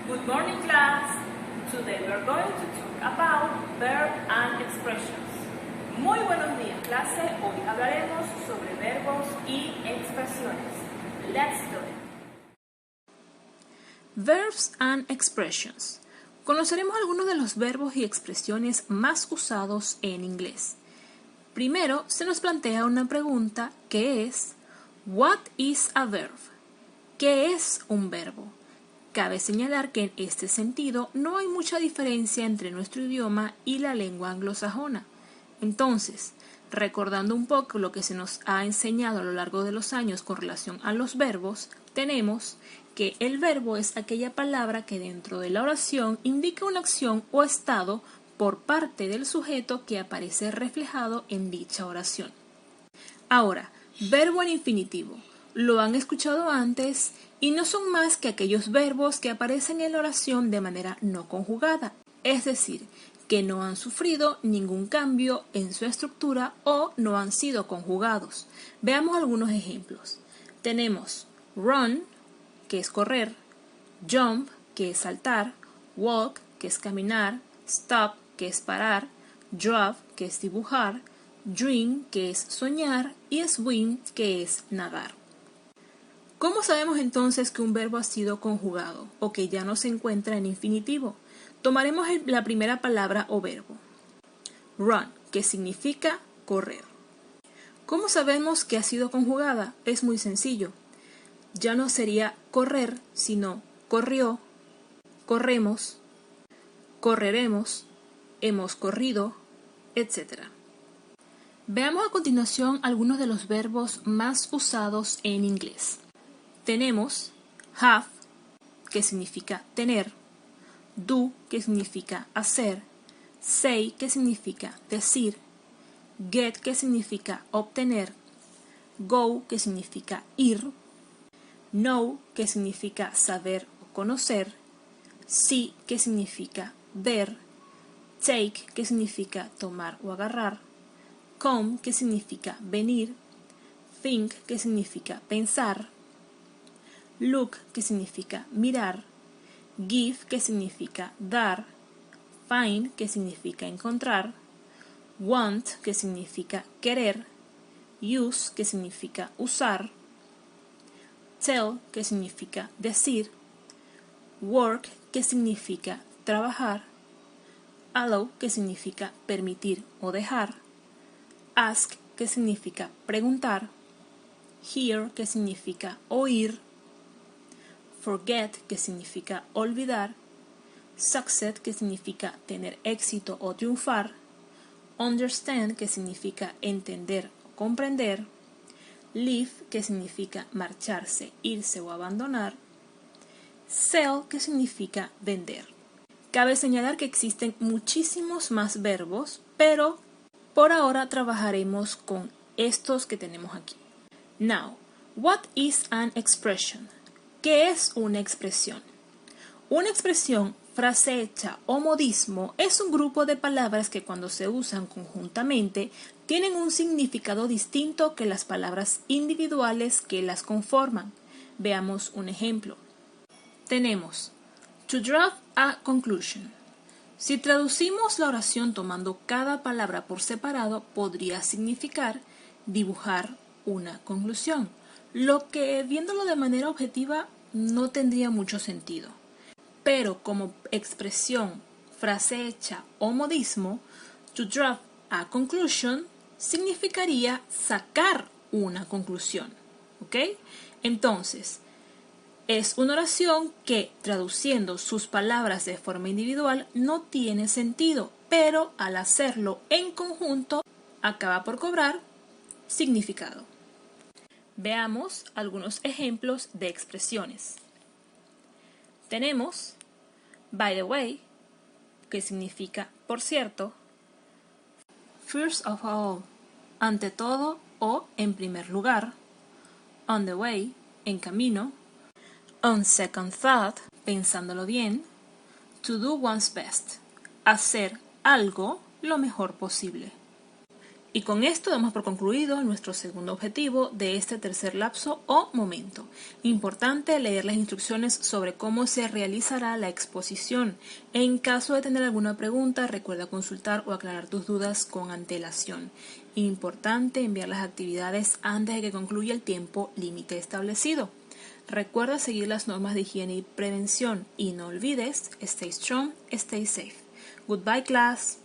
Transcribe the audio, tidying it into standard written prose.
Good morning, class. Today we are going to talk about verbs and expressions. Muy buenos días, clase. Hoy hablaremos sobre verbos y expresiones. Let's do it. Verbs and expressions. Conoceremos algunos de los verbos y expresiones más usados en inglés. Primero, se nos plantea una pregunta que es What is a verb? ¿Qué es un verbo? Cabe señalar que en este sentido no hay mucha diferencia entre nuestro idioma y la lengua anglosajona. Entonces, recordando un poco lo que se nos ha enseñado a lo largo de los años con relación a los verbos, tenemos que el verbo es aquella palabra que dentro de la oración indica una acción o estado por parte del sujeto que aparece reflejado en dicha oración. Ahora, verbo en infinitivo. Lo han escuchado antes y no son más que aquellos verbos que aparecen en la oración de manera no conjugada, es decir, que no han sufrido ningún cambio en su estructura o no han sido conjugados. Veamos algunos ejemplos. Tenemos run, que es correr, jump, que es saltar, walk, que es caminar, stop, que es parar, draw, que es dibujar, dream, que es soñar, y swim, que es nadar. ¿Cómo sabemos entonces que un verbo ha sido conjugado o que ya no se encuentra en infinitivo? Tomaremos la primera palabra o verbo. Run, que significa correr. ¿Cómo sabemos que ha sido conjugada? Es muy sencillo. Ya no sería correr, sino corrió, corremos, correremos, hemos corrido, etc. Veamos a continuación algunos de los verbos más usados en inglés. Tenemos have, que significa tener, do, que significa hacer, say, que significa decir, get, que significa obtener, go, que significa ir, know, que significa saber o conocer, see, que significa ver, take, que significa tomar o agarrar, come, que significa venir, think, que significa pensar, look, que significa mirar, give, que significa dar, find, que significa encontrar, want, que significa querer, use, que significa usar, tell, que significa decir, work, que significa trabajar, allow, que significa permitir o dejar, ask, que significa preguntar, hear, que significa oír, forget, que significa olvidar, succeed, que significa tener éxito o triunfar, understand, que significa entender o comprender, leave, que significa marcharse, irse o abandonar, sell, que significa vender. Cabe señalar que existen muchísimos más verbos, pero por ahora trabajaremos con estos que tenemos aquí. Now, what is an expression? ¿Qué es una expresión? Una expresión, frase hecha o modismo es un grupo de palabras que cuando se usan conjuntamente tienen un significado distinto que las palabras individuales que las conforman. Veamos un ejemplo. Tenemos to draw a conclusion. Si traducimos la oración tomando cada palabra por separado, podría significar dibujar una conclusión, lo que viéndolo de manera objetiva no tendría mucho sentido. Pero como expresión, frase hecha o modismo, to draw a conclusion significaría sacar una conclusión. ¿Ok? Entonces, es una oración que, traduciendo sus palabras de forma individual, no tiene sentido, pero al hacerlo en conjunto, acaba por cobrar significado. Veamos algunos ejemplos de expresiones. Tenemos by the way, que significa por cierto, first of all, ante todo o en primer lugar, on the way, en camino, on second thought, pensándolo bien, to do one's best, hacer algo lo mejor posible. Y con esto damos por concluido nuestro segundo objetivo de este tercer lapso o momento. Importante leer las instrucciones sobre cómo se realizará la exposición. En caso de tener alguna pregunta, recuerda consultar o aclarar tus dudas con antelación. Importante enviar las actividades antes de que concluya el tiempo límite establecido. Recuerda seguir las normas de higiene y prevención y no olvides, stay strong, stay safe. Goodbye class.